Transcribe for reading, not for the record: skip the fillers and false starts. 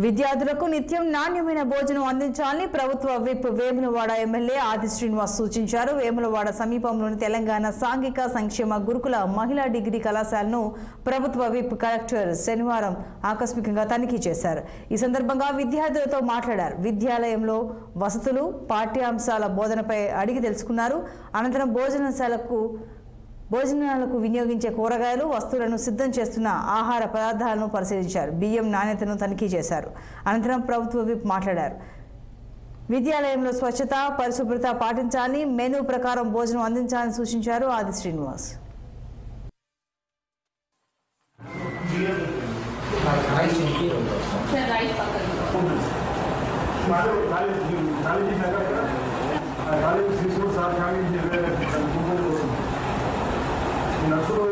విద్యార్థులకు నిత్యం నాణ్యమైన భోజనం అందించాలని ప్రభుత్వ విప్ వేములవాడ ఎమ్మెల్యే ఆది శ్రీనివాస్ సూచించారు. వేములవాడ సమీపంలోని తెలంగాణ సాంఘిక సంక్షేమ గురుకుల మహిళా డిగ్రీ కళాశాలను ప్రభుత్వ విప్ కలెక్టర్ శనివారం ఆకస్మికంగా తనిఖీ చేశారు. ఈ సందర్భంగా విద్యార్థులతో మాట్లాడారు. విద్యాలయంలో వసతులు, పాఠ్యాంశాల బోధనపై అడిగి తెలుసుకున్నారు. అనంతరం భోజనాలకు వినియోగించే కూరగాయలు, వస్తువులను సిద్ధం చేస్తున్న ఆహార పదార్థాలను పరిశీలించారు. బియ్యం నాణ్యతను తనిఖీ చేశారు. అనంతరం ప్రభుత్వ విప్ మాట్లాడారు. విద్యాలయంలో స్వచ్ఛత, పరిశుభ్రత పాటించాలని, మెనూ ప్రకారం భోజనం అందించాలని సూచించారు ఆది శ్రీనివాస్. నర్సులు